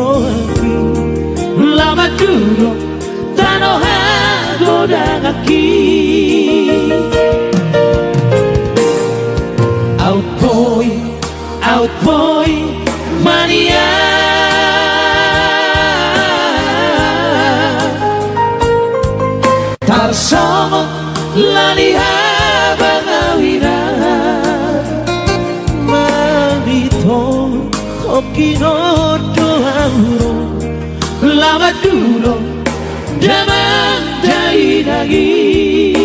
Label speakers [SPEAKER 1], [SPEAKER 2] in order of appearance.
[SPEAKER 1] rohaki lama dulu tanohago dagaki outboy mania tarsama lani habangawira manito okino dohauro lama dulu zaman dai lagi